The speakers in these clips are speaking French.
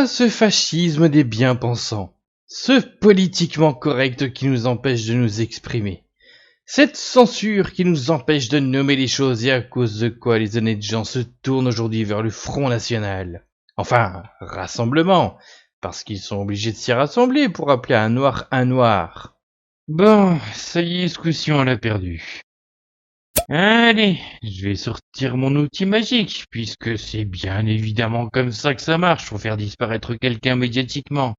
Ah, ce fascisme des bien-pensants. Ce politiquement correct qui nous empêche de nous exprimer. Cette censure qui nous empêche de nommer les choses et à cause de quoi les honnêtes gens se tournent aujourd'hui vers le Front National. Enfin, rassemblement, parce qu'ils sont obligés de s'y rassembler pour appeler un noir un noir. Bon, ça y est, ce coup-ci on l'a perdu. Allez, je vais sortir mon outil magique, puisque c'est bien évidemment comme ça que ça marche pour faire disparaître quelqu'un médiatiquement.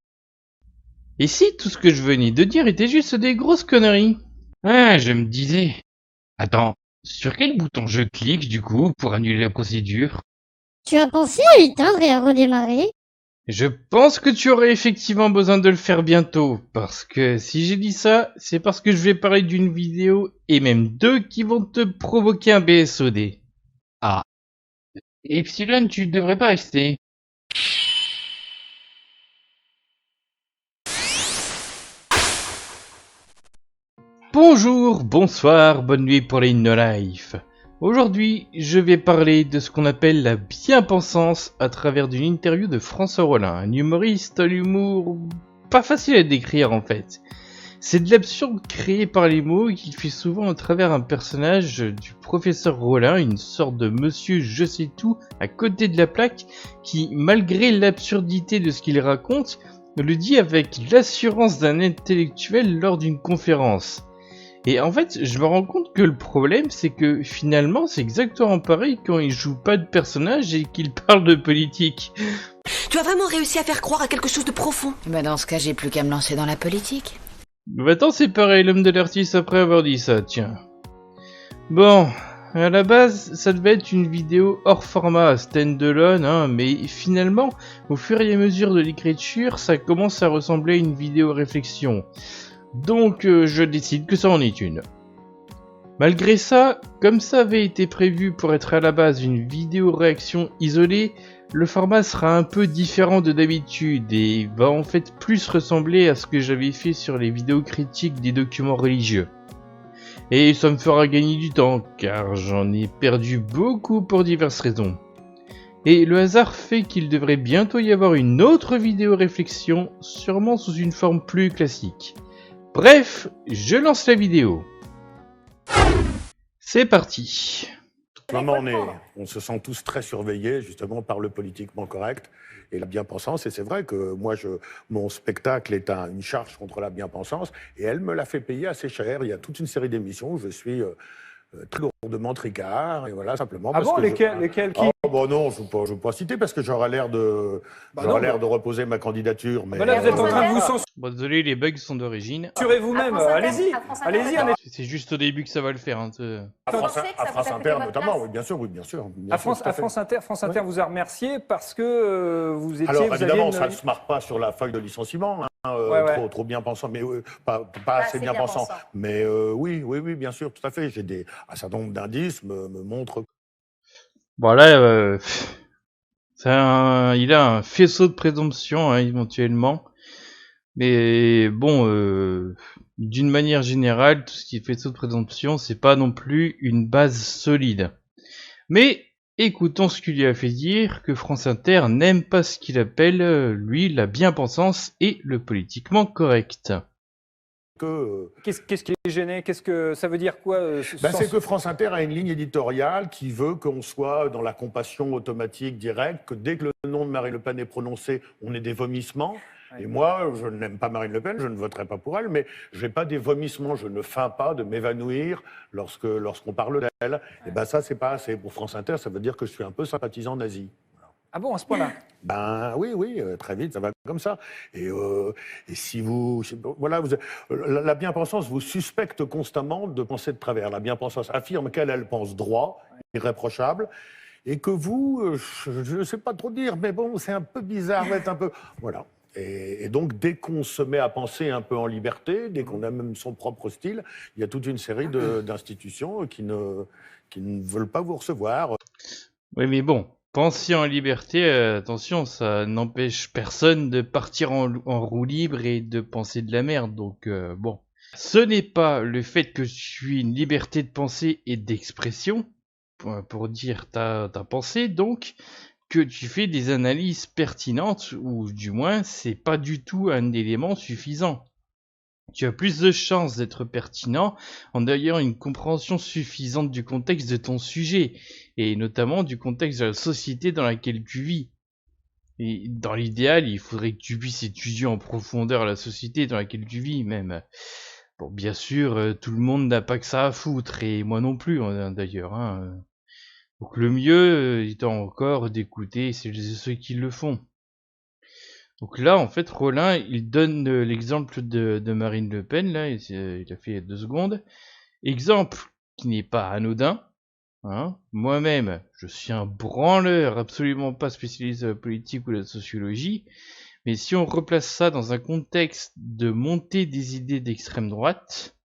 Et si tout ce que je venais de dire était juste des grosses conneries? Ah, je me disais. Attends, sur quel bouton je clique du coup pour annuler la procédure? Tu as pensé à éteindre et à redémarrer? Je pense que tu aurais effectivement besoin de le faire bientôt, parce que si j'ai dit ça, c'est parce que je vais parler d'une vidéo, et même deux, qui vont te provoquer un BSOD. Ah. Epsilon, tu devrais pas rester. Bonjour, bonsoir, bonne nuit pour les no-life. Aujourd'hui, je vais parler de ce qu'on appelle la bien-pensance à travers d'une interview de François Rollin, un humoriste à l'humour pas facile à décrire en fait. C'est de l'absurde créé par les mots qu'il fait souvent à travers un personnage du professeur Rollin, une sorte de monsieur je sais tout à côté de la plaque qui, malgré l'absurdité de ce qu'il raconte, le dit avec l'assurance d'un intellectuel lors d'une conférence. Et en fait, je me rends compte que le problème, c'est que finalement, c'est exactement pareil quand il joue pas de personnage et qu'il parle de politique. Tu as vraiment réussi à faire croire à quelque chose de profond. Bah dans ce cas, j'ai plus qu'à me lancer dans la politique. Maintenant, c'est pareil, l'homme de l'artiste après avoir dit ça, tiens. Bon, à la base, ça devait être une vidéo hors format, stand-alone, hein, mais finalement, au fur et à mesure de l'écriture, ça commence à ressembler à une vidéo réflexion. Donc je décide que ça en est une. Malgré ça, comme ça avait été prévu pour être à la base une vidéo réaction isolée, le format sera un peu différent de d'habitude et va en fait plus ressembler à ce que j'avais fait sur les vidéos critiques des documents religieux. Et ça me fera gagner du temps car j'en ai perdu beaucoup pour diverses raisons. Et le hasard fait qu'il devrait bientôt y avoir une autre vidéo réflexion, sûrement sous une forme plus classique. Bref, je lance la vidéo. C'est parti. Moment, on se sent tous très surveillés justement par le politiquement correct et la bien-pensance. Et c'est vrai que moi, mon spectacle est une charge contre la bien-pensance et elle me l'a fait payer assez cher. Il y a toute une série d'émissions où je suis très lourdement tricard et voilà simplement. Ah parce bon, que lesquels qui bon non, je ne veux pas citer parce que j'aurais l'air de reposer ma candidature. Mais là, vous êtes en train de vous censurer Bon, désolé, les bugs sont d'origine. vous-même. Allez-y, allez-y. C'est juste au début que ça va le faire. Hein, à France Inter notamment, oui, bien sûr. À France Inter vous a remercié parce que vous étiez. Alors évidemment, ça ne se marque pas sur la feuille de licenciement. Trop bien pensant, mais pas assez bien pensant. Mais oui, bien sûr, tout à fait. J'ai un certain nombre d'indices me montrent. Bon là, il a un faisceau de présomption, hein, éventuellement. Mais bon, d'une manière générale, tout ce qui est faisceau de présomption, c'est pas non plus une base solide. Mais écoutons ce qu'il lui a fait dire que France Inter n'aime pas ce qu'il appelle, lui, la bien-pensance et le politiquement correct. Qu'est-ce qui est gêné? Qu'est-ce que ça veut dire quoi C'est que France Inter a une ligne éditoriale qui veut qu'on soit dans la compassion automatique directe, que dès que le nom de Marine Le Pen est prononcé, on ait des vomissements. Et moi, je n'aime pas Marine Le Pen, je ne voterai pas pour elle, mais je n'ai pas des vomissements, je ne feins pas de m'évanouir lorsqu'on parle d'elle. Et ça, c'est pas assez. Pour France Inter, ça veut dire que je suis un peu sympathisant nazi. Ah bon, à ce point-là? Oui, très vite, ça va comme ça. Et si vous... Voilà, la bien-pensance vous suspecte constamment de penser de travers. La bien-pensance affirme qu'elle pense droit, irréprochable, et que vous, je ne sais pas trop dire, mais bon, c'est un peu bizarre, vous êtes un peu... Voilà. Et donc, dès qu'on se met à penser un peu en liberté, dès qu'on a même son propre style, il y a toute une série d'institutions qui ne veulent pas vous recevoir. Oui, mais bon, penser en liberté, attention, ça n'empêche personne de partir en roue libre et de penser de la merde, donc bon. Ce n'est pas le fait que je suis une liberté de pensée et d'expression, pour dire ta pensée, donc, que tu fais des analyses pertinentes, ou du moins, c'est pas du tout un élément suffisant. Tu as plus de chances d'être pertinent en ayant une compréhension suffisante du contexte de ton sujet, et notamment du contexte de la société dans laquelle tu vis. Et dans l'idéal, il faudrait que tu puisses étudier en profondeur la société dans laquelle tu vis, même. Bon, bien sûr, tout le monde n'a pas que ça à foutre, et moi non plus, d'ailleurs. Donc le mieux étant encore d'écouter celles et ceux qui le font. Donc là, en fait, Rollin, il donne l'exemple de Marine Le Pen, là, il a fait 2 secondes. Exemple qui n'est pas anodin. Moi-même, je suis un branleur absolument pas spécialisé dans la politique ou la sociologie, mais si on replace ça dans un contexte de montée des idées d'extrême droite,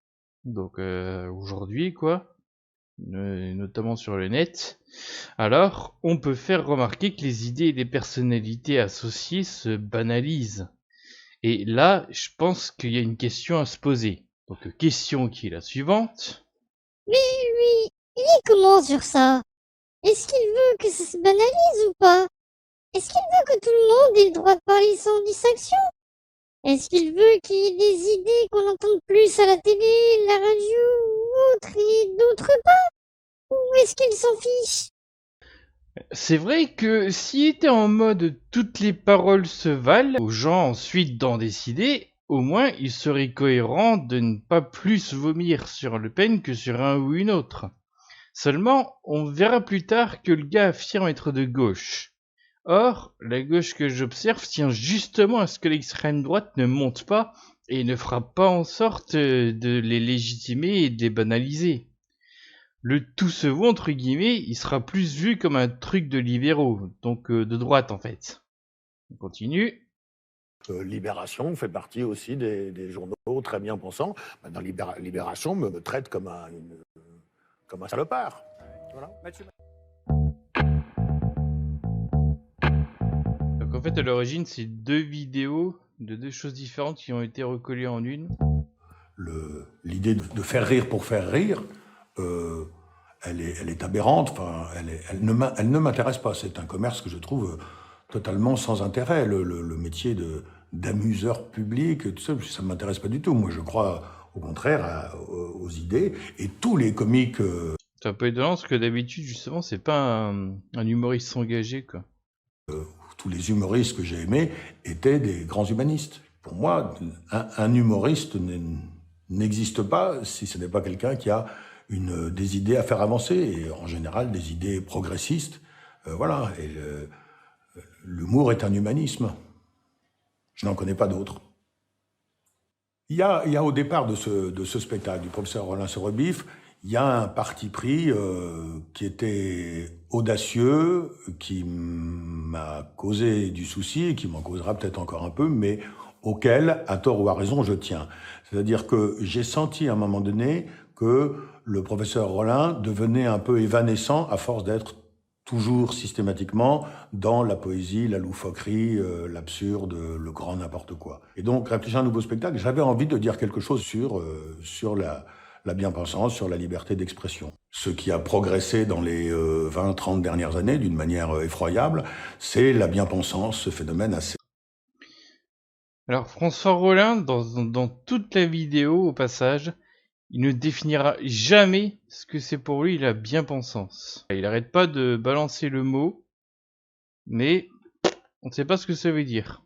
donc aujourd'hui quoi, notamment sur le net, alors on peut faire remarquer que les idées et les personnalités associées se banalisent. Et là, je pense qu'il y a une question à se poser. Donc question qui est la suivante. Oui, il est comment sur ça? Est-ce qu'il veut que ça se banalise ou pas? Est-ce qu'il veut que tout le monde ait le droit de parler sans distinction? Est-ce qu'il veut qu'il y ait des idées qu'on entende plus à la télé, la radio ou autre et d'autres pas? Ou est-ce qu'il s'en fiche? C'est vrai que s'il était en mode toutes les paroles se valent, aux gens ensuite d'en décider, au moins il serait cohérent de ne pas plus vomir sur Le Pen que sur un ou une autre. Seulement, on verra plus tard que le gars affirme être de gauche. Or, la gauche que j'observe tient justement à ce que l'extrême droite ne monte pas et ne fera pas en sorte de les légitimer et de les banaliser. Le tout se vaut, entre guillemets, il sera plus vu comme un truc de libéraux, donc de droite en fait. On continue. Libération fait partie aussi des journaux très bien pensants. Maintenant, Libération me traite comme un salopard. Voilà. Donc en fait, à l'origine, c'est 2 vidéos de 2 choses différentes qui ont été recollées en une. L'idée de faire rire pour faire rire, elle est aberrante. Enfin, elle ne m'intéresse pas. C'est un commerce que je trouve totalement sans intérêt. Le métier d'amuseur public, tout ça, ça ne m'intéresse pas du tout. Moi, je crois au contraire aux idées. Et tous les comiques... C'est un peu étonnant parce que d'habitude, justement, c'est pas un humoriste engagé, quoi. Tous les humoristes que j'ai aimés étaient des grands humanistes. Pour moi, un humoriste n'existe pas si ce n'est pas quelqu'un qui a des idées à faire avancer, et en général des idées progressistes. Voilà. Et l'humour est un humanisme. Je n'en connais pas d'autres. Il y a au départ de ce spectacle du professeur Rollin sur Rebif, il y a un parti pris qui était audacieux, qui m'a causé du souci et qui m'en causera peut-être encore un peu, mais auquel, à tort ou à raison, je tiens. C'est-à-dire que j'ai senti à un moment donné que le professeur Rollin devenait un peu évanescent à force d'être toujours systématiquement dans la poésie, la loufoquerie, l'absurde, le grand n'importe quoi. Et donc, réfléchir à un nouveau spectacle, j'avais envie de dire quelque chose sur la bien-pensance, sur la liberté d'expression. Ce qui a progressé dans les 20-30 dernières années d'une manière effroyable, c'est la bien-pensance, ce phénomène assez... Alors, François Rollin, dans toute la vidéo, au passage, il ne définira jamais ce que c'est pour lui la bien-pensance. Il arrête pas de balancer le mot, mais on ne sait pas ce que ça veut dire.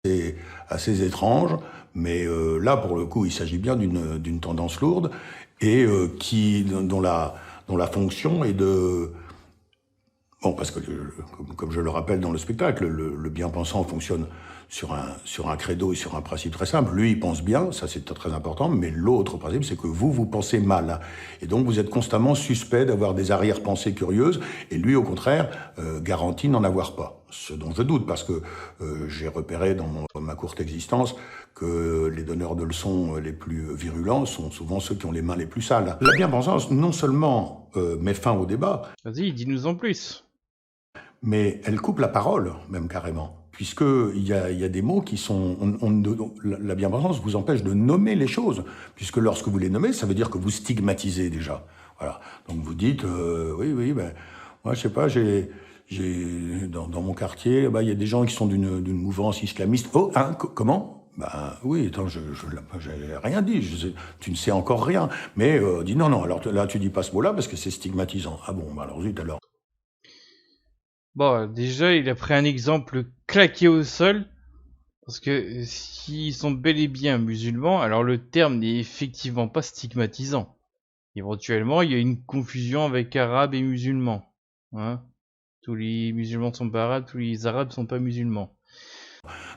C'est assez étrange, mais là, pour le coup, il s'agit bien d'une tendance lourde et dont la fonction est de... Bon, parce que, comme je le rappelle dans le spectacle, le bien-pensant fonctionne sur un credo et sur un principe très simple. Lui, il pense bien, ça c'est très important, mais l'autre principe, c'est que vous pensez mal. Et donc, vous êtes constamment suspect d'avoir des arrière-pensées curieuses, et lui, au contraire, garantit n'en avoir pas. Ce dont je doute, parce que j'ai repéré dans ma courte existence que les donneurs de leçons les plus virulents sont souvent ceux qui ont les mains les plus sales. La bien-pensance, non seulement met fin au débat... Vas-y, dis-nous en plus. Mais elle coupe la parole, même carrément. Puisqu'il y a des mots qui sont... la bien-pensance vous empêche de nommer les choses. Puisque lorsque vous les nommez, ça veut dire que vous stigmatisez déjà. Voilà. Donc vous dites, oui, ben, moi je sais pas, j'ai dans mon quartier, il y a des gens qui sont d'une mouvance islamiste. Oh, hein, comment? Ben oui, attends, j'ai rien dit. Tu ne sais encore rien. Mais dis non. Alors là, tu dis pas ce mot-là parce que c'est stigmatisant. Ah bon, alors zut alors. Bon, déjà, il a pris un exemple claqué au sol. Parce que s'ils sont bel et bien musulmans, alors le terme n'est effectivement pas stigmatisant. Éventuellement, il y a une confusion avec arabes et musulmans. Hein, tous les musulmans sont pas arabes, tous les arabes sont pas musulmans.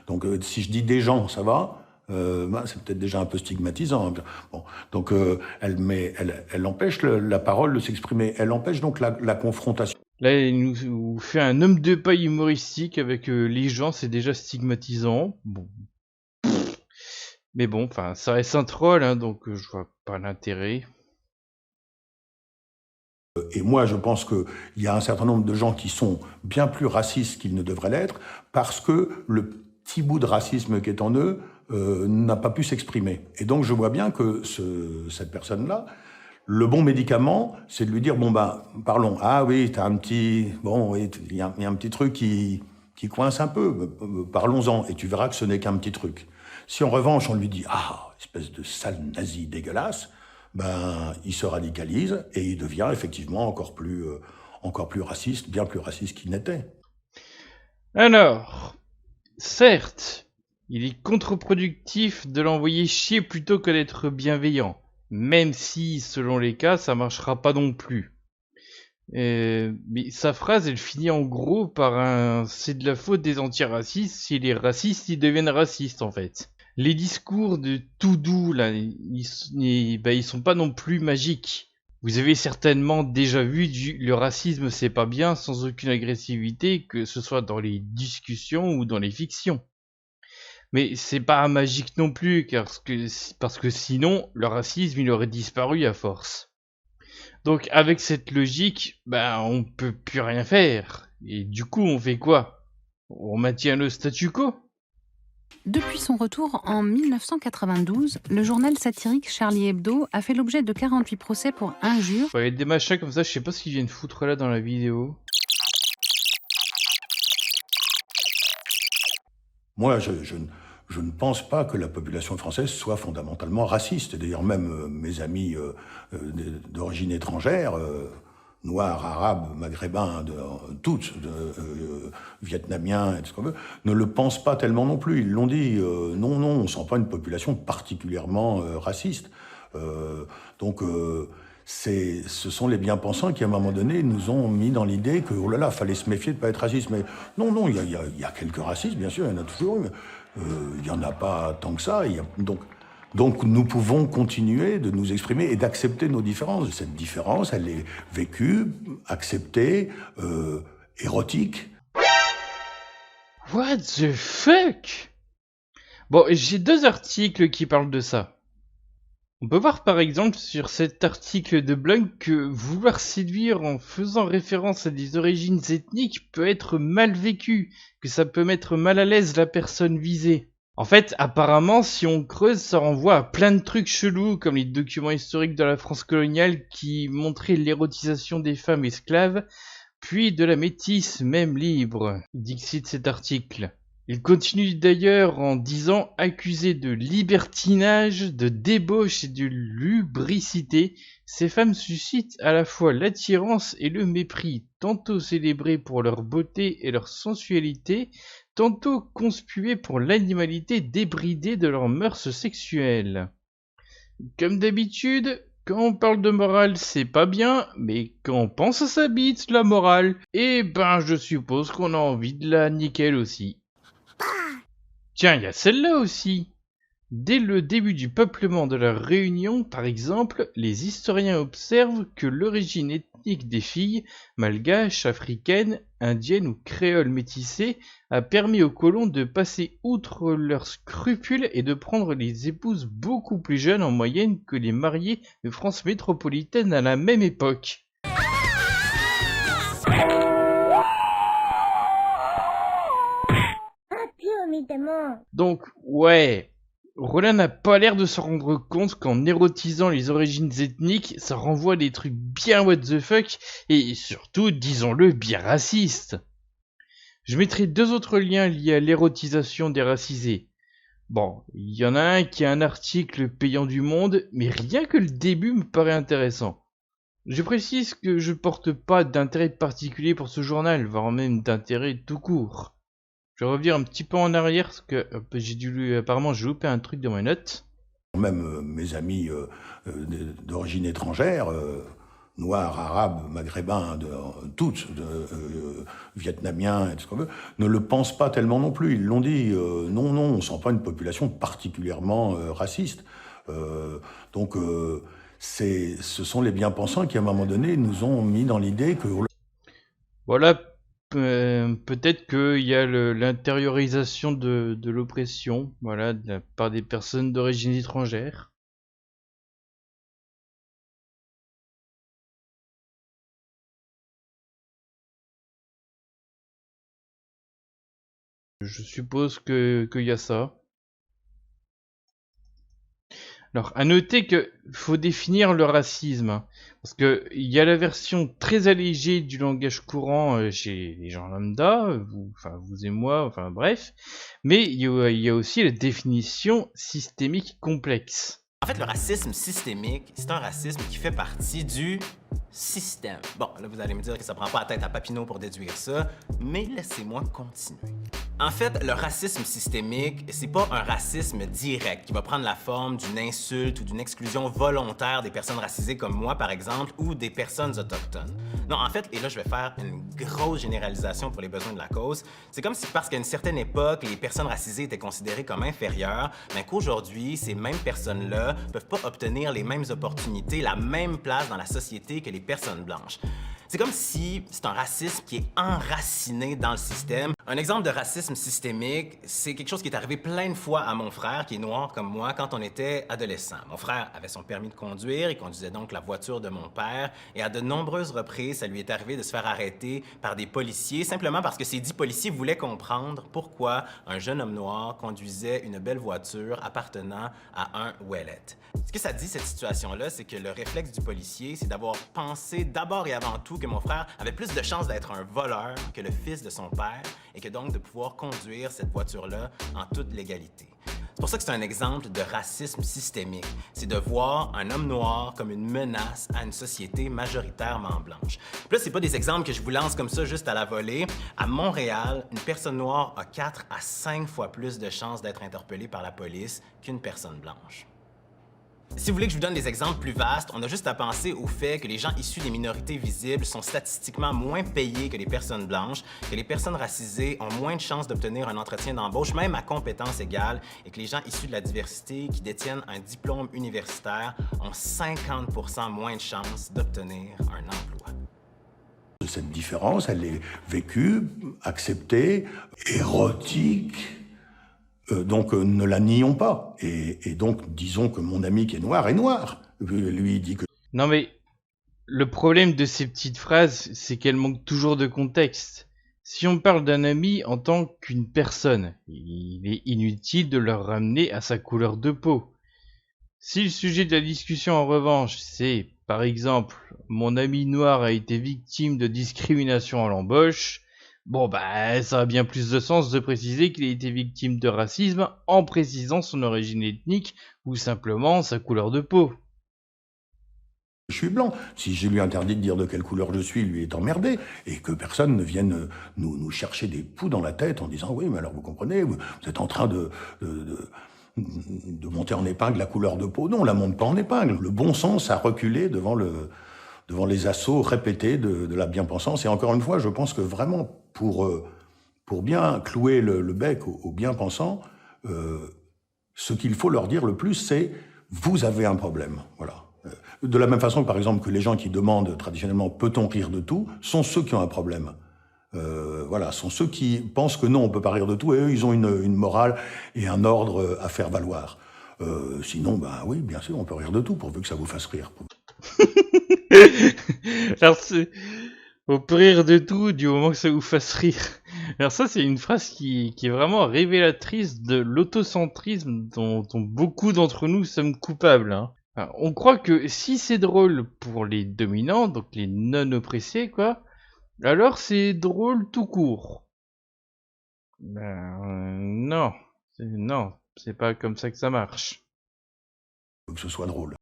Donc si je dis des gens, ça va. C'est peut-être déjà un peu stigmatisant. Bon, donc elle empêche la parole de s'exprimer. Elle empêche donc la confrontation. Là, il nous fait un homme de paille humoristique avec les gens, c'est déjà stigmatisant. Bon. Mais bon, enfin, ça reste un troll, hein, donc je vois pas l'intérêt. Et moi, je pense qu'il y a un certain nombre de gens qui sont bien plus racistes qu'ils ne devraient l'être, parce que le petit bout de racisme qui est en eux n'a pas pu s'exprimer. Et donc, je vois bien que cette personne-là, le bon médicament, c'est de lui dire, parlons. Ah oui, t'as un petit... Bon, oui, il y a un petit truc qui coince un peu. Parlons-en, et tu verras que ce n'est qu'un petit truc. Si en revanche, on lui dit, ah, espèce de sale nazi dégueulasse, il se radicalise et il devient effectivement encore plus raciste, bien plus raciste qu'il n'était. Alors, certes, il est contre-productif de l'envoyer chier plutôt que d'être bienveillant. Même si, selon les cas, ça marchera pas non plus. Mais sa phrase, elle finit en gros par un « c'est de la faute des antiracistes, si les racistes, ils deviennent racistes » en fait. Les discours de tout doux, là, ils sont pas non plus magiques. Vous avez certainement déjà vu le racisme c'est pas bien sans aucune agressivité, que ce soit dans les discussions ou dans les fictions. Mais c'est pas magique non plus, parce que sinon, le racisme il aurait disparu à force. Donc avec cette logique, on peut plus rien faire. Et du coup, on fait quoi? On maintient le statu quo? Depuis son retour en 1992, le journal satirique Charlie Hebdo a fait l'objet de 48 procès pour injures. Il y a des machins comme ça, je sais pas ce qu'ils viennent foutre là dans la vidéo. Moi, je ne pense pas que la population française soit fondamentalement raciste. D'ailleurs, même mes amis d'origine étrangère, noirs, arabes, maghrébins, toutes, vietnamiens, et ce qu'on veut, ne le pensent pas tellement non plus. Ils l'ont dit, non, on ne sent pas une population particulièrement raciste. Donc, ce sont les bien-pensants qui, à un moment donné, nous ont mis dans l'idée que, oh là là, fallait se méfier de ne pas être raciste. Mais non, il y a quelques racistes, bien sûr, il y en a toujours eu. Il n'y en a pas tant que ça. Donc nous pouvons continuer de nous exprimer et d'accepter nos différences. Cette différence, elle est vécue, acceptée, érotique. What the fuck? Bon, j'ai 2 articles qui parlent de ça. On peut voir par exemple sur cet article de blog que vouloir séduire en faisant référence à des origines ethniques peut être mal vécu, que ça peut mettre mal à l'aise la personne visée. En fait, apparemment, si on creuse, ça renvoie à plein de trucs chelous, comme les documents historiques de la France coloniale qui montraient l'érotisation des femmes esclaves, puis de la métisse même libre, dixit cet article. Il continue d'ailleurs en disant accusé de libertinage, de débauche et de lubricité, ces femmes suscitent à la fois l'attirance et le mépris, tantôt célébrées pour leur beauté et leur sensualité, tantôt conspuées pour l'animalité débridée de leurs mœurs sexuelles. Comme d'habitude, quand on parle de morale, c'est pas bien, mais quand on pense à sa bite, la morale, je suppose qu'on a envie de la nickel aussi. Tiens, il y a celle-là aussi. Dès le début du peuplement de la Réunion, par exemple, les historiens observent que l'origine ethnique des filles, malgaches, africaines, indiennes ou créoles métissées, a permis aux colons de passer outre leurs scrupules et de prendre les épouses beaucoup plus jeunes en moyenne que les mariés de France métropolitaine à la même époque. Donc, ouais, Rollin n'a pas l'air de se rendre compte qu'en érotisant les origines ethniques, ça renvoie à des trucs bien what the fuck, et surtout, disons-le, bien racistes. Je mettrai 2 autres liens liés à l'érotisation des racisés. Bon, il y en a un qui a un article payant du Monde, mais rien que le début me paraît intéressant. Je précise que je porte pas d'intérêt particulier pour ce journal, voire même d'intérêt tout court. Je vais revenir un petit peu en arrière, parce que apparemment j'ai loupé un truc dans mes notes. Même mes amis d'origine étrangère, noirs, arabes, maghrébins, toutes, vietnamiens, et tout ce qu'on veut, ne le pensent pas tellement non plus. Ils l'ont dit, non, on ne sent pas une population particulièrement raciste. Donc, ce sont les bien-pensants qui, à un moment donné, nous ont mis dans l'idée que... Voilà, peut-être qu'il y a l'intériorisation de l'oppression, voilà, par des personnes d'origine étrangère. Je suppose qu'il y a ça. Alors, à noter que faut définir le racisme, hein, parce que il y a la version très allégée du langage courant chez les gens lambda, vous et moi, enfin bref, mais il y a aussi la définition systémique complexe. En fait, le racisme systémique, c'est un racisme qui fait partie du système. Bon, là, vous allez me dire que ça prend pas la tête à Papineau pour déduire ça, mais laissez-moi continuer. En fait, le racisme systémique, c'est pas un racisme direct qui va prendre la forme d'une insulte ou d'une exclusion volontaire des personnes racisées comme moi, par exemple, ou des personnes autochtones. Non, en fait, et là, je vais faire une grosse généralisation pour les besoins de la cause, c'est comme si parce qu'à une certaine époque, les personnes racisées étaient considérées comme inférieures, mais qu'aujourd'hui, ces mêmes personnes-là peuvent pas obtenir les mêmes opportunités, la même place dans la société que les personnes blanches. C'est comme si c'est un racisme qui est enraciné dans le système. Un exemple de racisme systémique, c'est quelque chose qui est arrivé plein de fois à mon frère, qui est noir comme moi, quand on était adolescent. Mon frère avait son permis de conduire, il conduisait donc la voiture de mon père, et à de nombreuses reprises, ça lui est arrivé de se faire arrêter par des policiers, simplement parce que ces 10 policiers voulaient comprendre pourquoi un jeune homme noir conduisait une belle voiture appartenant à un Ouellet. Ce que ça dit, cette situation-là, c'est que le réflexe du policier, c'est d'avoir pensé d'abord et avant tout que mon frère avait plus de chances d'être un voleur que le fils de son père et que donc de pouvoir conduire cette voiture-là en toute légalité. C'est pour ça que c'est un exemple de racisme systémique. C'est de voir un homme noir comme une menace à une société majoritairement blanche. Puis là, c'est pas des exemples que je vous lance comme ça juste à la volée. À Montréal, une personne noire a 4 à 5 fois plus de chances d'être interpellée par la police qu'une personne blanche. Si vous voulez que je vous donne des exemples plus vastes, on a juste à penser au fait que les gens issus des minorités visibles sont statistiquement moins payés que les personnes blanches, que les personnes racisées ont moins de chances d'obtenir un entretien d'embauche, même à compétences égales, et que les gens issus de la diversité qui détiennent un diplôme universitaire ont 50% moins de chances d'obtenir un emploi. Cette différence, elle est vécue, acceptée, érotique. Donc ne la nions pas. Et donc disons que mon ami qui est noir, lui dit que... Non mais, le problème de ces petites phrases, c'est qu'elles manquent toujours de contexte. Si on parle d'un ami en tant qu'une personne, il est inutile de le ramener à sa couleur de peau. Si le sujet de la discussion en revanche, c'est, par exemple, mon ami noir a été victime de discrimination à l'embauche, bon bah ça a bien plus de sens de préciser qu'il a été victime de racisme en précisant son origine ethnique ou simplement sa couleur de peau. Je suis blanc. Si je lui interdis de dire de quelle couleur je suis, lui est emmerdé. Et que personne ne vienne nous chercher des poux dans la tête en disant « Oui, mais alors vous comprenez, vous êtes en train de monter en épingle la couleur de peau. » Non, on la monte pas en épingle. Le bon sens a reculé devant les assauts répétés de la bien-pensance. Et encore une fois, je pense que vraiment, pour bien clouer le bec aux bien-pensants, ce qu'il faut leur dire le plus, c'est « vous avez un problème ». Voilà. De la même façon que, par exemple, que les gens qui demandent traditionnellement « peut-on rire de tout ?» sont ceux qui ont un problème. Voilà, sont ceux qui pensent que non, on peut pas rire de tout, et eux, ils ont une morale et un ordre à faire valoir. Sinon, ben oui, bien sûr, on peut rire de tout, pourvu que ça vous fasse rire. Alors, on peut rire de tout du moment que ça vous fasse rire. Alors ça, c'est une phrase qui est vraiment révélatrice de l'autocentrisme dont beaucoup d'entre nous sommes coupables. Hein. Enfin, on croit que si c'est drôle pour les dominants, donc les non-oppressés, quoi, alors c'est drôle tout court. Non, non, c'est pas comme ça que ça marche. Que ce soit drôle.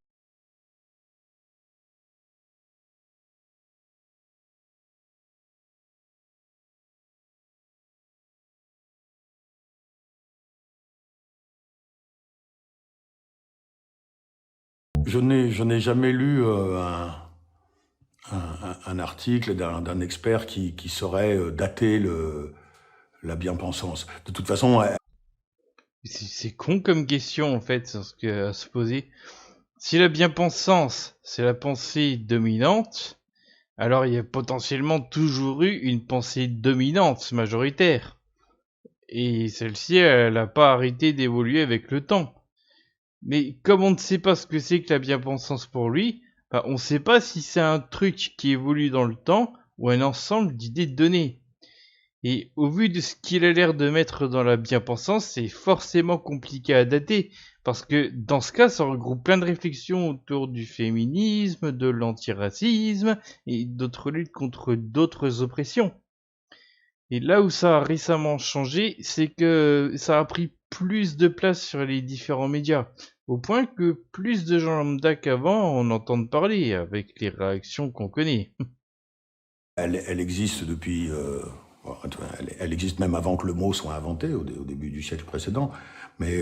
Je n'ai jamais lu un article d'un expert qui saurait dater la bien-pensance. De toute façon, C'est con comme question en fait, à se poser. Si la bien-pensance, c'est la pensée dominante, alors il y a potentiellement toujours eu une pensée dominante majoritaire. Et celle-ci, elle n'a pas arrêté d'évoluer avec le temps. Mais comme on ne sait pas ce que c'est que la bien-pensance pour lui, bah, on ne sait pas si c'est un truc qui évolue dans le temps ou un ensemble d'idées données. Et au vu de ce qu'il a l'air de mettre dans la bien-pensance, c'est forcément compliqué à dater, parce que dans ce cas, ça regroupe plein de réflexions autour du féminisme, de l'antiracisme et d'autres luttes contre d'autres oppressions. Et là où ça a récemment changé, c'est que ça a pris plus de place sur les différents médias, au point que plus de gens lambda qu'avant en entendent parler, avec les réactions qu'on connaît. elle existe depuis... elle existe même avant que le mot soit inventé, au début du siècle précédent. Mais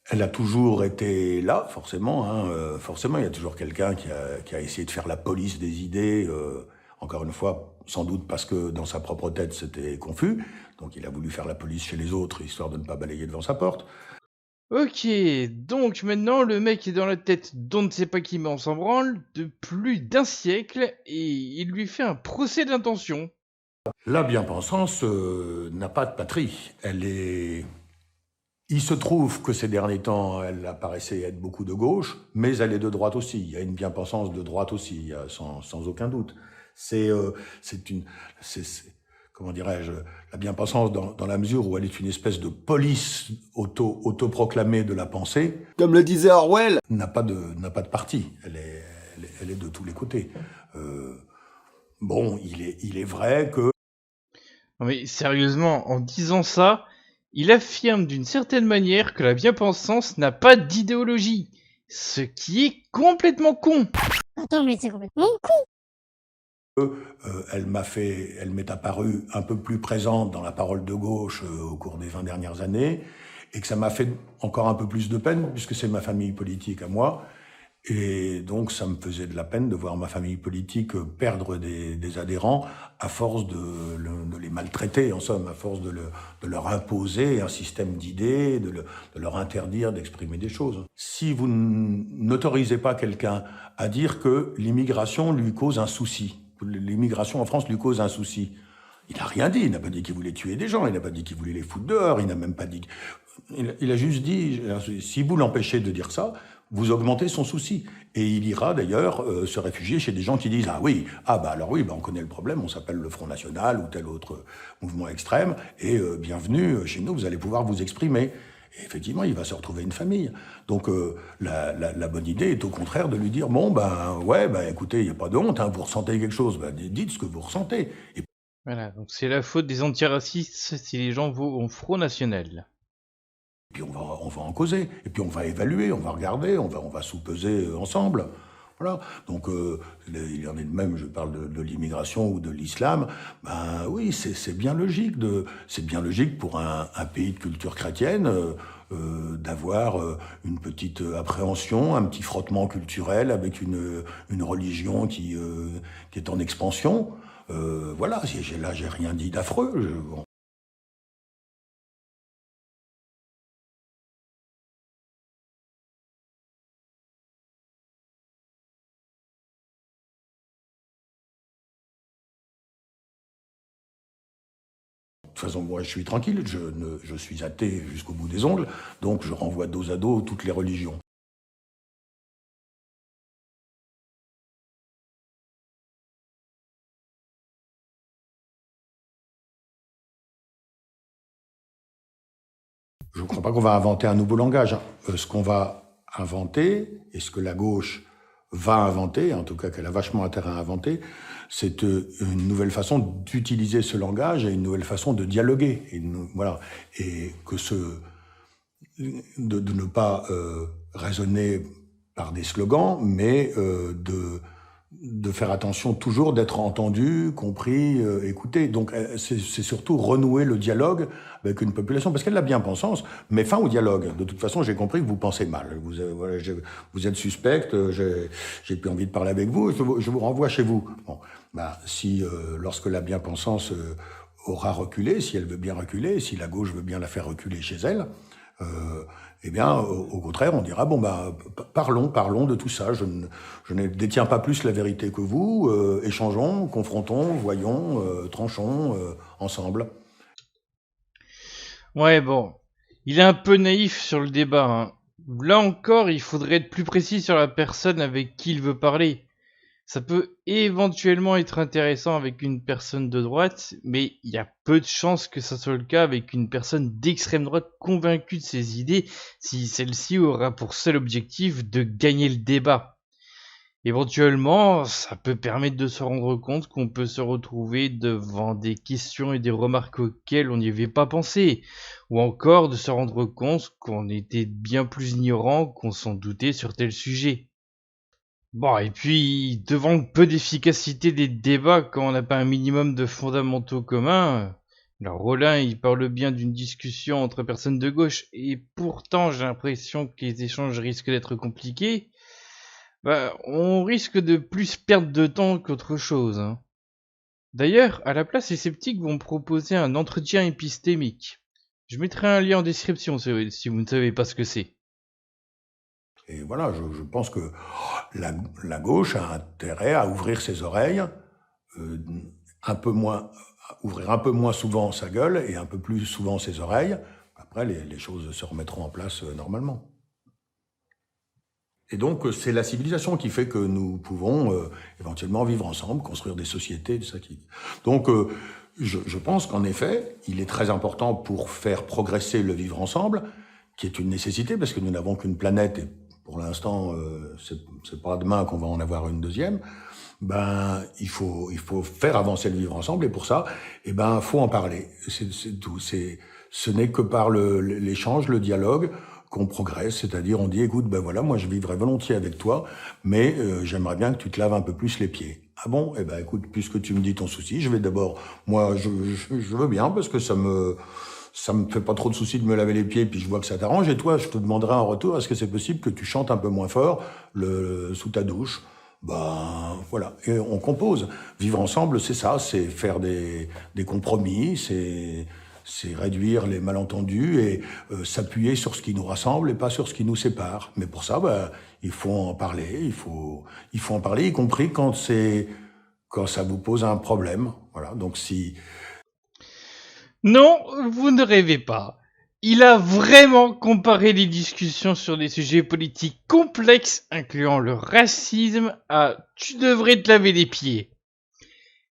elle a toujours été là, forcément. Hein, forcément, il y a toujours quelqu'un qui a essayé de faire la police des idées. Encore une fois, sans doute parce que dans sa propre tête, c'était confus. Donc il a voulu faire la police chez les autres, histoire de ne pas balayer devant sa porte. Ok, donc maintenant le mec est dans la tête d'on ne sait pas qui mais on s'en branle de plus d'un siècle et il lui fait un procès d'intention. La bien-pensance n'a pas de patrie. Elle est... Il se trouve que ces derniers temps, elle apparaissait être beaucoup de gauche, mais elle est de droite aussi. Il y a une bien-pensance de droite aussi, sans aucun doute. C'est une... comment dirais-je, la bien-pensance dans la mesure où elle est une espèce de police autoproclamée de la pensée. Comme le disait Orwell. N'a pas de parti. Elle est de tous les côtés. Bon, il est vrai que... Non mais sérieusement, en disant ça, il affirme d'une certaine manière que la bien-pensance n'a pas d'idéologie, ce qui est complètement con. Attends, mais c'est complètement con. Elle m'est apparue un peu plus présente dans la parole de gauche au cours des 20 dernières années, et que ça m'a fait encore un peu plus de peine, puisque c'est ma famille politique à moi, et donc ça me faisait de la peine de voir ma famille politique perdre des adhérents à force de les maltraiter, en somme, à force de leur imposer un système d'idées, de leur interdire d'exprimer des choses. Si vous n'autorisez pas quelqu'un à dire que l'immigration lui cause un souci, l'immigration en France lui cause un souci, il n'a rien dit, il n'a pas dit qu'il voulait tuer des gens, il n'a pas dit qu'il voulait les foutre dehors, il n'a même pas dit... Il a juste dit, si vous l'empêchez de dire ça, vous augmentez son souci. Et il ira d'ailleurs se réfugier chez des gens qui disent « Ah oui, alors oui, on connaît le problème, on s'appelle le Front National ou tel autre mouvement extrême, et bienvenue chez nous, vous allez pouvoir vous exprimer. » Et effectivement, il va se retrouver une famille. Donc la bonne idée est au contraire de lui dire « Bon, écoutez, il n'y a pas de honte, hein, vous ressentez quelque chose, dites ce que vous ressentez. » Voilà, donc c'est la faute des antiracistes si les gens vont au Front National. Puis on va en causer, et puis on va évaluer, on va regarder, on va sous-peser ensemble. Voilà. Donc il y en a de même, je parle de l'immigration ou de l'islam. Oui, c'est bien logique pour un pays de culture chrétienne d'avoir une petite appréhension, un petit frottement culturel avec une religion qui est en expansion. Voilà, là j'ai rien dit d'affreux. De toute façon, moi, je suis tranquille, je suis athée jusqu'au bout des ongles, donc je renvoie dos à dos toutes les religions. Je ne crois pas qu'on va inventer un nouveau langage. Ce qu'on va inventer, et ce que la gauche va inventer, en tout cas qu'elle a vachement intérêt à inventer, c'est une nouvelle façon d'utiliser ce langage et une nouvelle façon de dialoguer. Voilà. Et que de ne pas raisonner par des slogans, mais de faire attention toujours d'être entendu, compris, écouté. Donc c'est surtout renouer le dialogue avec une population, parce qu'elle a la bien-pensance, mais fin au dialogue. De toute façon, j'ai compris que vous pensez mal. Vous êtes suspecte, j'ai plus envie de parler avec vous, je vous renvoie chez vous. Bon, si lorsque la bien-pensance aura reculé, si elle veut bien reculer, si la gauche veut bien la faire reculer chez elle, eh bien, au contraire, on dira, parlons de tout ça. Je ne détiens pas plus la vérité que vous. Échangeons, confrontons, voyons, tranchons ensemble. Ouais, bon. Il est un peu naïf sur le débat, hein. Là encore, il faudrait être plus précis sur la personne avec qui il veut parler. Ça peut éventuellement être intéressant avec une personne de droite, mais il y a peu de chances que ça soit le cas avec une personne d'extrême droite convaincue de ses idées, si celle-ci aura pour seul objectif de gagner le débat. Éventuellement, ça peut permettre de se rendre compte qu'on peut se retrouver devant des questions et des remarques auxquelles on n'y avait pas pensé, ou encore de se rendre compte qu'on était bien plus ignorant qu'on s'en doutait sur tel sujet. Bon, et puis, devant le peu d'efficacité des débats quand on n'a pas un minimum de fondamentaux communs, alors Rollin, il parle bien d'une discussion entre personnes de gauche, et pourtant j'ai l'impression que les échanges risquent d'être compliqués, on risque de plus perdre de temps qu'autre chose, hein. D'ailleurs, à la place, les sceptiques vont proposer un entretien épistémique. Je mettrai un lien en description si vous ne savez pas ce que c'est. Et voilà, je pense que la gauche a intérêt à ouvrir ses oreilles, ouvrir un peu moins souvent sa gueule et un peu plus souvent ses oreilles. Après, les choses se remettront en place normalement. Et donc, c'est la civilisation qui fait que nous pouvons éventuellement vivre ensemble, construire des sociétés, tout ça qui. Donc, je pense qu'en effet, il est très important pour faire progresser le vivre ensemble, qui est une nécessité, parce que nous n'avons qu'une planète, et pour l'instant, c'est pas demain qu'on va en avoir une deuxième. Il faut faire avancer le vivre ensemble, et pour ça, faut en parler. C'est tout. Ce n'est que par l'échange, le dialogue, qu'on progresse, c'est-à-dire on dit, écoute, moi je vivrais volontiers avec toi, mais j'aimerais bien que tu te laves un peu plus les pieds. Ah bon? Écoute, puisque tu me dis ton souci, je vais d'abord, moi je veux bien, parce que ça me fait pas trop de soucis de me laver les pieds, puis je vois que ça t'arrange, et toi je te demanderai en retour, est-ce que c'est possible que tu chantes un peu moins fort sous ta douche? Voilà, et on compose. Vivre ensemble, c'est ça, c'est faire des compromis, c'est réduire les malentendus et s'appuyer sur ce qui nous rassemble et pas sur ce qui nous sépare. Mais pour ça, il faut en parler, il faut en parler, y compris quand ça vous pose un problème. Voilà, donc si... Non, vous ne rêvez pas. Il a vraiment comparé les discussions sur des sujets politiques complexes, incluant le racisme, à « tu devrais te laver les pieds ».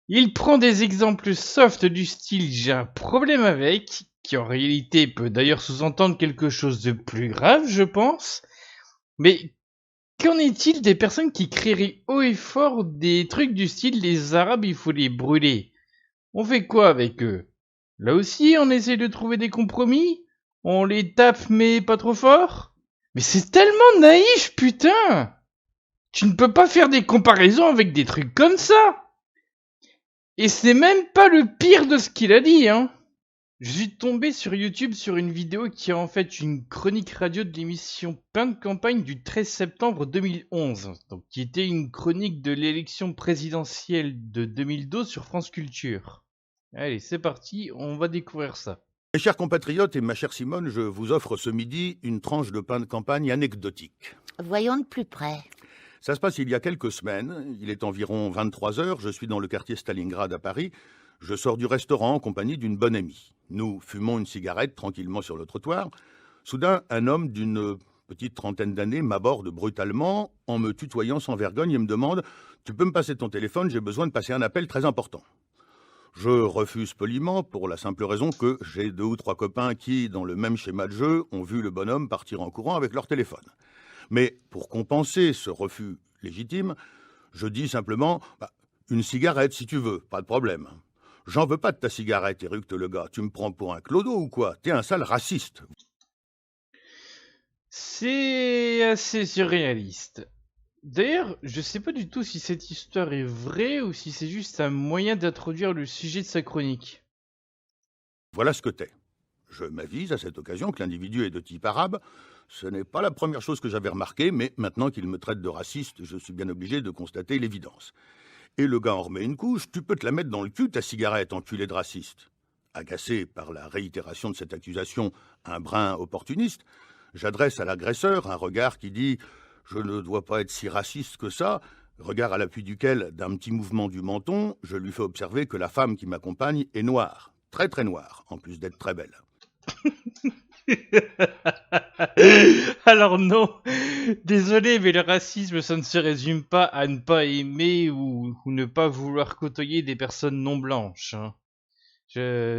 Il prend des exemples soft du style « j'ai un problème avec », qui en réalité peut d'ailleurs sous-entendre quelque chose de plus grave, je pense. Mais qu'en est-il des personnes qui crieraient haut et fort des trucs du style « les Arabes, il faut les brûler ». On fait quoi avec eux? Là aussi, on essaie de trouver des compromis? On les tape mais pas trop fort? Mais c'est tellement naïf, putain! Tu ne peux pas faire des comparaisons avec des trucs comme ça! Et c'est même pas le pire de ce qu'il a dit, hein. Je suis tombé sur YouTube sur une vidéo qui est en fait une chronique radio de l'émission Pain de campagne du 13 septembre 2011, donc qui était une chronique de l'élection présidentielle de 2012 sur France Culture. Allez, c'est parti, on va découvrir ça. Mes chers compatriotes et ma chère Simone, je vous offre ce midi une tranche de pain de campagne anecdotique. Voyons de plus près. Ça se passe il y a quelques semaines, il est environ 23 heures, je suis dans le quartier Stalingrad à Paris, je sors du restaurant en compagnie d'une bonne amie. Nous fumons une cigarette tranquillement sur le trottoir. Soudain, un homme d'une petite trentaine d'années m'aborde brutalement en me tutoyant sans vergogne et me demande « Tu peux me passer ton téléphone, j'ai besoin de passer un appel très important ». Je refuse poliment pour la simple raison que j'ai 2 ou 3 copains qui, dans le même schéma de jeu, ont vu le bonhomme partir en courant avec leur téléphone. Mais pour compenser ce refus légitime, je dis simplement une cigarette si tu veux, pas de problème. J'en veux pas de ta cigarette, éructe le gars. Tu me prends pour un clodo ou quoi? T'es un sale raciste. C'est assez surréaliste. D'ailleurs, je sais pas du tout si cette histoire est vraie ou si c'est juste un moyen d'introduire le sujet de sa chronique. Voilà ce que t'es. Je m'avise à cette occasion que l'individu est de type arabe. Ce n'est pas la première chose que j'avais remarquée, mais maintenant qu'il me traite de raciste, je suis bien obligé de constater l'évidence. Et le gars en remet une couche, tu peux te la mettre dans le cul, ta cigarette, enculé de raciste. Agacé par la réitération de cette accusation, un brin opportuniste, j'adresse à l'agresseur un regard qui dit « Je ne dois pas être si raciste que ça », regard à l'appui duquel, d'un petit mouvement du menton, je lui fais observer que la femme qui m'accompagne est noire, très très noire, en plus d'être très belle. Alors non, désolé, mais le racisme, ça ne se résume pas à ne pas aimer ou ne pas vouloir côtoyer des personnes non blanches. Hein.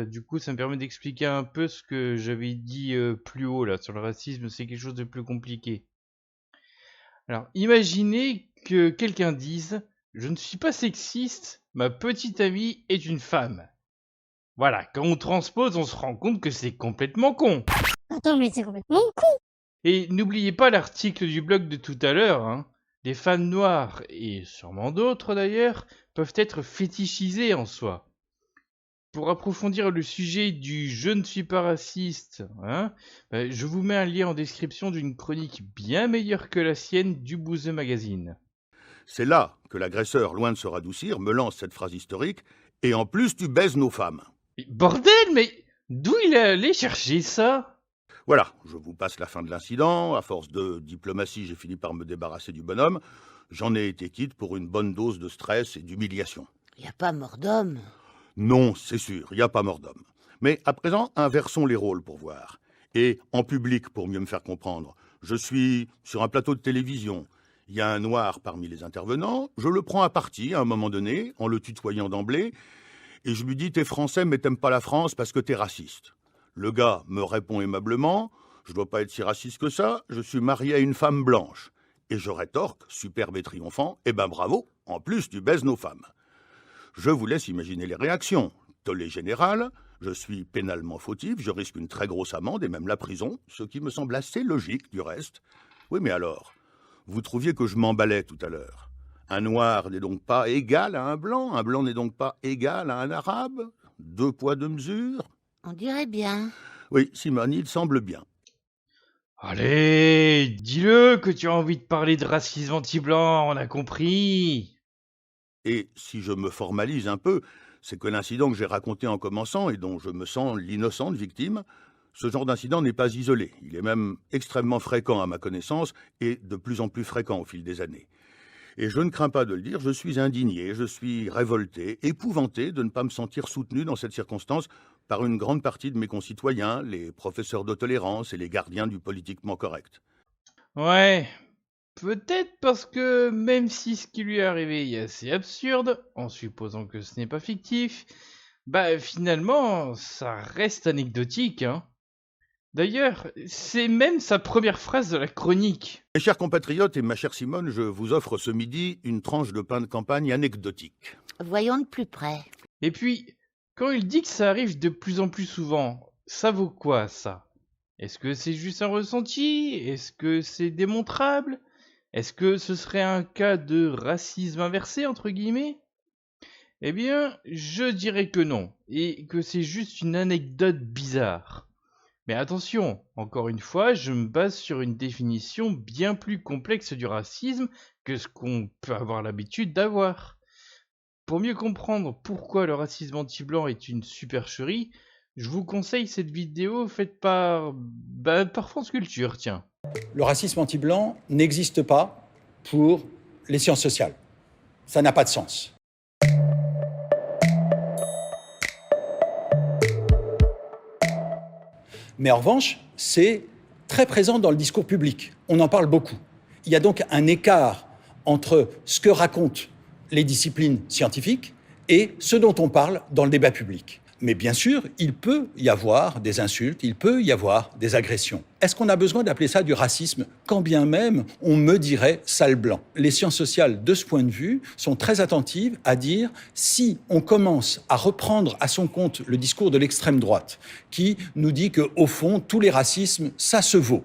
Du coup, ça me permet d'expliquer un peu ce que j'avais dit plus haut là sur le racisme. C'est quelque chose de plus compliqué. Alors, imaginez que quelqu'un dise « Je ne suis pas sexiste, ma petite amie est une femme ». Voilà, quand on transpose, on se rend compte que c'est complètement con. Attends, mais c'est complètement con. Et n'oubliez pas l'article du blog de tout à l'heure, hein. Les femmes noires, et sûrement d'autres d'ailleurs, peuvent être fétichisées en soi. Pour approfondir le sujet du « je ne suis pas raciste hein, », je vous mets un lien en description d'une chronique bien meilleure que la sienne du Bouzeux Magazine. C'est là que l'agresseur, loin de se radoucir, me lance cette phrase historique « Et en plus, tu baises nos femmes ». Bordel, mais d'où il est allé chercher ça? Voilà, je vous passe la fin de l'incident. À force de diplomatie, j'ai fini par me débarrasser du bonhomme. J'en ai été quitte pour une bonne dose de stress et d'humiliation. Il n'y a pas mort d'homme. Non, c'est sûr, il n'y a pas mort d'homme. Mais à présent, inversons les rôles pour voir. Et en public, pour mieux me faire comprendre. Je suis sur un plateau de télévision. Il y a un noir parmi les intervenants. Je le prends à partie à un moment donné, en le tutoyant d'emblée. Et je lui dis « T'es français, mais t'aimes pas la France parce que t'es raciste ». Le gars me répond aimablement « Je dois pas être si raciste que ça, je suis marié à une femme blanche ». Et je rétorque, superbe et triomphant « Eh ben bravo, en plus tu baises nos femmes ». Je vous laisse imaginer les réactions. Tollé général, je suis pénalement fautif, je risque une très grosse amende et même la prison, ce qui me semble assez logique du reste. Oui, mais alors, vous trouviez que je m'emballais tout à l'heure. Un noir n'est donc pas égal à un blanc n'est donc pas égal à un arabe? 2 poids, 2 mesures? On dirait bien. Oui, Simone, il semble bien. Allez, dis-le que tu as envie de parler de racisme anti-blanc, on a compris. Et si je me formalise un peu, c'est que l'incident que j'ai raconté en commençant et dont je me sens l'innocente victime, ce genre d'incident n'est pas isolé. Il est même extrêmement fréquent à ma connaissance et de plus en plus fréquent au fil des années. Et je ne crains pas de le dire, je suis indigné, je suis révolté, épouvanté de ne pas me sentir soutenu dans cette circonstance par une grande partie de mes concitoyens, les professeurs de tolérance et les gardiens du politiquement correct. Ouais, peut-être parce que même si ce qui lui est arrivé est assez absurde, en supposant que ce n'est pas fictif, finalement, ça reste anecdotique, hein. D'ailleurs, c'est même sa première phrase de la chronique. Mes chers compatriotes et ma chère Simone, je vous offre ce midi une tranche de pain de campagne anecdotique. Voyons de plus près. Et puis, quand il dit que ça arrive de plus en plus souvent, ça vaut quoi, ça? Est-ce que c'est juste un ressenti? Est-ce que c'est démontrable? Est-ce que ce serait un cas de racisme inversé, entre guillemets? Eh bien, je dirais que non, et que c'est juste une anecdote bizarre. Mais attention, encore une fois, je me base sur une définition bien plus complexe du racisme que ce qu'on peut avoir l'habitude d'avoir. Pour mieux comprendre pourquoi le racisme anti-blanc est une supercherie, je vous conseille cette vidéo faite par France Culture, tiens. Le racisme anti-blanc n'existe pas pour les sciences sociales. Ça n'a pas de sens. Mais en revanche, c'est très présent dans le discours public. On en parle beaucoup. Il y a donc un écart entre ce que racontent les disciplines scientifiques et ce dont on parle dans le débat public. Mais bien sûr, il peut y avoir des insultes, il peut y avoir des agressions. Est-ce qu'on a besoin d'appeler ça du racisme, quand bien même on me dirait sale blanc? Les sciences sociales, de ce point de vue, sont très attentives à dire si on commence à reprendre à son compte le discours de l'extrême droite, qui nous dit qu'au fond, tous les racismes, ça se vaut,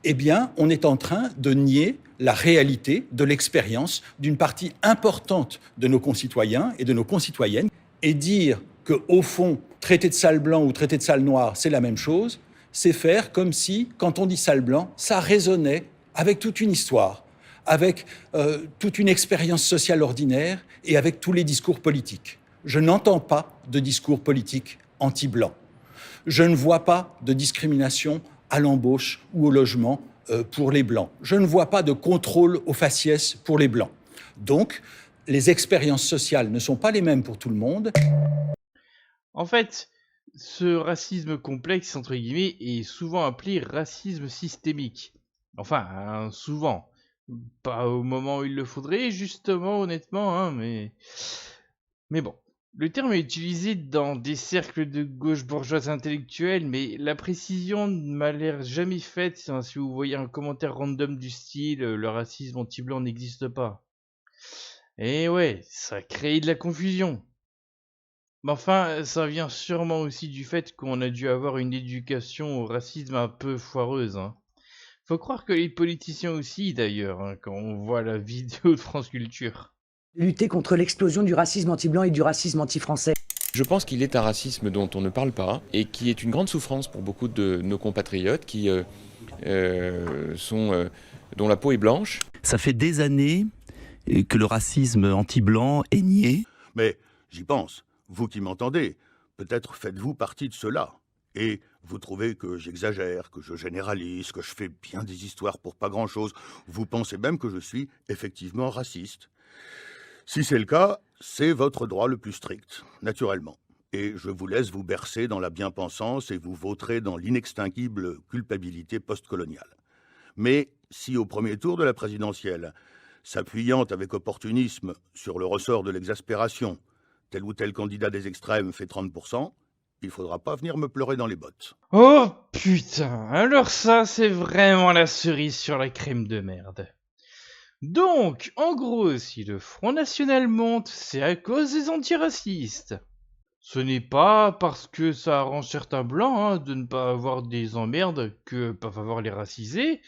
eh bien, on est en train de nier la réalité de l'expérience d'une partie importante de nos concitoyens et de nos concitoyennes, et dire qu'au fond, traiter de sale blanc ou traiter de sale noir, c'est la même chose, c'est faire comme si, quand on dit sale blanc, ça résonnait avec toute une histoire, avec toute une expérience sociale ordinaire et avec tous les discours politiques. Je n'entends pas de discours politique anti-blanc. Je ne vois pas de discrimination à l'embauche ou au logement pour les blancs. Je ne vois pas de contrôle aux faciès pour les blancs. Donc, les expériences sociales ne sont pas les mêmes pour tout le monde. En fait, ce racisme complexe, entre guillemets, est souvent appelé racisme systémique. Enfin, souvent. Pas au moment où il le faudrait, justement, honnêtement, hein, mais bon. Le terme est utilisé dans des cercles de gauche bourgeoise intellectuelle, mais la précision ne m'a l'air jamais faite. Si vous voyez un commentaire random du style « le racisme anti-blanc n'existe pas ». Et ouais, ça crée de la confusion. Mais enfin, ça vient sûrement aussi du fait qu'on a dû avoir une éducation au racisme un peu foireuse. Hein. Faut croire que les politiciens aussi, d'ailleurs, hein, quand on voit la vidéo de France Culture. Lutter contre l'explosion du racisme anti-blanc et du racisme anti-français. Je pense qu'il est un racisme dont on ne parle pas et qui est une grande souffrance pour beaucoup de nos compatriotes qui dont la peau est blanche. Ça fait des années que le racisme anti-blanc est nié. Mais j'y pense. Vous qui m'entendez, peut-être faites-vous partie de cela. Et vous trouvez que j'exagère, que je généralise, que je fais bien des histoires pour pas grand-chose. Vous pensez même que je suis effectivement raciste. Si c'est le cas, c'est votre droit le plus strict, naturellement. Et je vous laisse vous bercer dans la bien-pensance et vous vautrer dans l'inextinguible culpabilité postcoloniale. Mais si au premier tour de la présidentielle, s'appuyant avec opportunisme sur le ressort de l'exaspération, tel ou tel candidat des extrêmes fait 30%, il faudra pas venir me pleurer dans les bottes. Oh putain, alors ça c'est vraiment la cerise sur la crème de merde. Donc, en gros, si le Front National monte, c'est à cause des antiracistes. Ce n'est pas parce que ça arrange certains blancs hein, de ne pas avoir des emmerdes que peuvent avoir les racisés.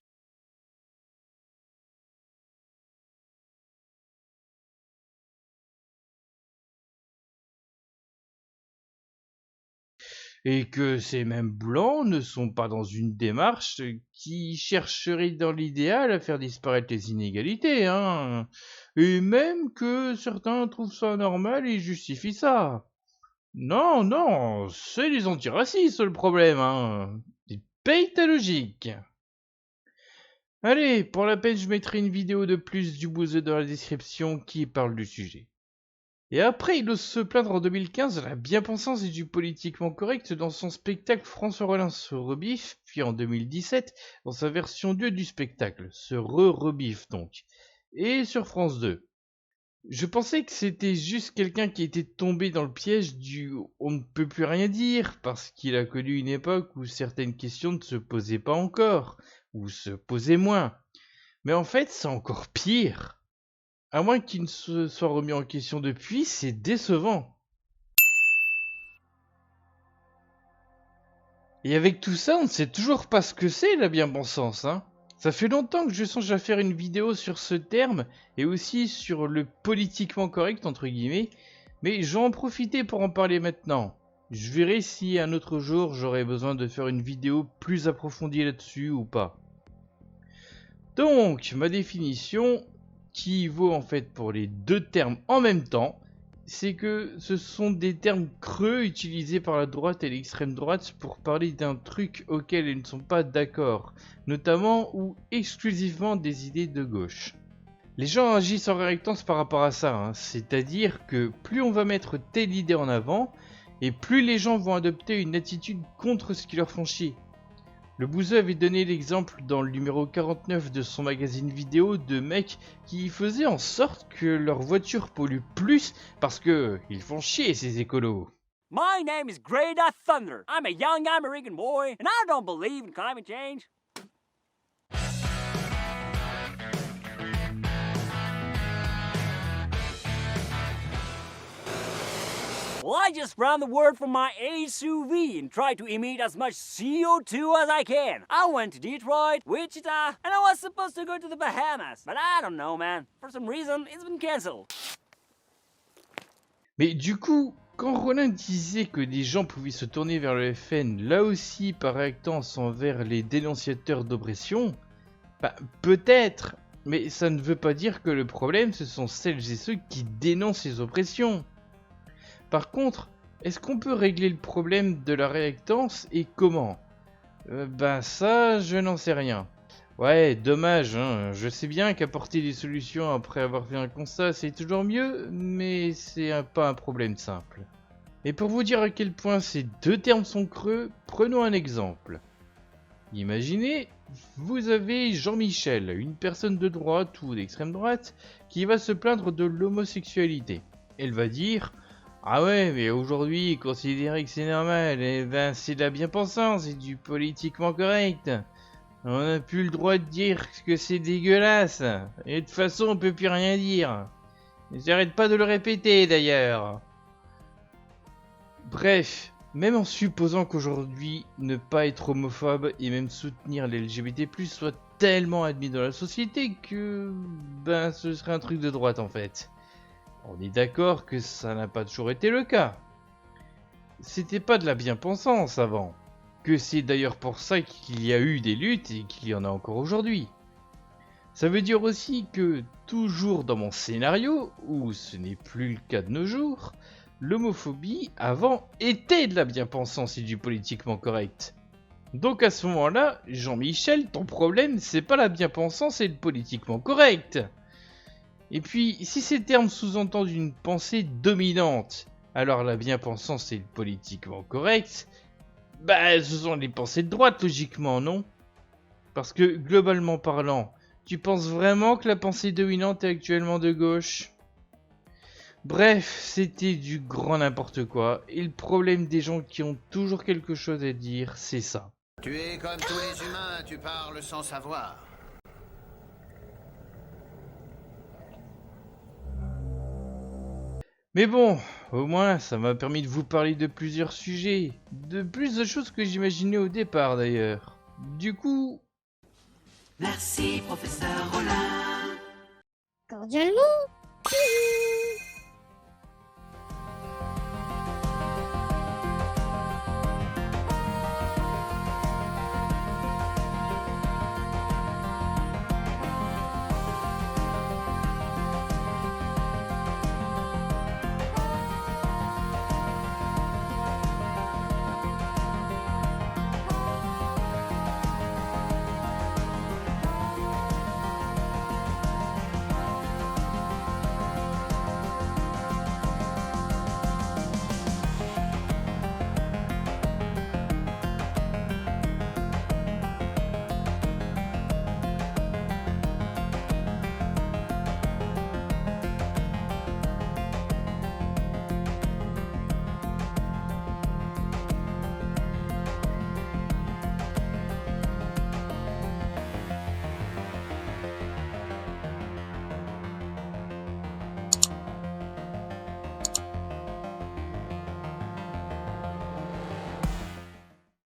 Et que ces mêmes blancs ne sont pas dans une démarche qui chercherait dans l'idéal à faire disparaître les inégalités, hein. Et même que certains trouvent ça normal et justifient ça. Non, non, c'est les antiracistes le problème, hein. Paye ta logique. Allez, pour la peine, je mettrai une vidéo de plus du bouseux dans la description qui parle du sujet. Et après, il ose se plaindre en 2015 de la bien-pensance et du politiquement correct dans son spectacle François Rollin se rebiffe, puis en 2017 dans sa version 2 du spectacle, se rebiffe donc, et sur France 2. Je pensais que c'était juste quelqu'un qui était tombé dans le piège du « on ne peut plus rien dire » parce qu'il a connu une époque où certaines questions ne se posaient pas encore, ou se posaient moins. Mais en fait, c'est encore pire. À moins qu'il ne se soit remis en question depuis, c'est décevant. Et avec tout ça, on ne sait toujours pas ce que c'est la bien-pensance, hein. Ça fait longtemps que je songe à faire une vidéo sur ce terme, et aussi sur le politiquement correct, entre guillemets, mais je vais en profiter pour en parler maintenant. Je verrai si un autre jour j'aurai besoin de faire une vidéo plus approfondie là-dessus ou pas. Donc, ma définition, qui vaut en fait pour les deux termes en même temps, c'est que ce sont des termes creux utilisés par la droite et l'extrême droite pour parler d'un truc auquel ils ne sont pas d'accord, notamment ou exclusivement des idées de gauche. Les gens agissent en réactance par rapport à ça, hein, c'est-à-dire que plus on va mettre telle idée en avant, et plus les gens vont adopter une attitude contre ce qui leur font chier. Le bouseux avait donné l'exemple dans le numéro 49 de son magazine vidéo de mecs qui faisaient en sorte que leur voiture pollue plus parce que ils font chier ces écolos. My name is Greta Thunder. I'm a young American boy, and I don't believe in climate change. Well, I just ran the word from my SUV and tried to emit as much CO2 as I can. I went to Detroit, Wichita, and I was supposed to go to the Bahamas. But I don't know, man. For some reason, it's been cancelled. Mais du coup, quand Rollin disait que des gens pouvaient se tourner vers le FN, là aussi par réactance envers les dénonciateurs d'oppression, bah peut-être, mais ça ne veut pas dire que le problème ce sont celles et ceux qui dénoncent ces oppressions. Par contre, est-ce qu'on peut régler le problème de la réactance et comment? Ben ça, je n'en sais rien. Ouais, dommage, hein. Je sais bien qu'apporter des solutions après avoir fait un constat c'est toujours mieux, mais c'est pas un problème simple. Et pour vous dire à quel point ces deux termes sont creux, prenons un exemple. Imaginez, vous avez Jean-Michel, une personne de droite ou d'extrême droite, qui va se plaindre de l'homosexualité. Elle va dire... Ah ouais, mais aujourd'hui, considérer que c'est normal, eh ben c'est de la bien-pensance, c'est du politiquement correct. On n'a plus le droit de dire que c'est dégueulasse. Et de toute façon, on peut plus rien dire. J'arrête pas de le répéter d'ailleurs. Bref, même en supposant qu'aujourd'hui, ne pas être homophobe et même soutenir les LGBT+, soit tellement admis dans la société que... Ben, ce serait un truc de droite en fait. On est d'accord que ça n'a pas toujours été le cas. C'était pas de la bien-pensance avant. Que c'est d'ailleurs pour ça qu'il y a eu des luttes et qu'il y en a encore aujourd'hui. Ça veut dire aussi que, toujours dans mon scénario, où ce n'est plus le cas de nos jours, l'homophobie avant était de la bien-pensance et du politiquement correct. Donc à ce moment-là, Jean-Michel, ton problème c'est pas la bien-pensance et le politiquement correct. Et puis, si ces termes sous-entendent une pensée dominante, alors la bien-pensance et le politiquement correct, bah ce sont les pensées de droite logiquement, non? Parce que, globalement parlant, tu penses vraiment que la pensée dominante est actuellement de gauche? Bref, c'était du grand n'importe quoi, et le problème des gens qui ont toujours quelque chose à dire, c'est ça. Tu es comme tous les humains, tu parles sans savoir. Mais bon, au moins, ça m'a permis de vous parler de plusieurs sujets, de plus de choses que j'imaginais au départ d'ailleurs. Du coup... Merci, professeur Rollin. Cordialement.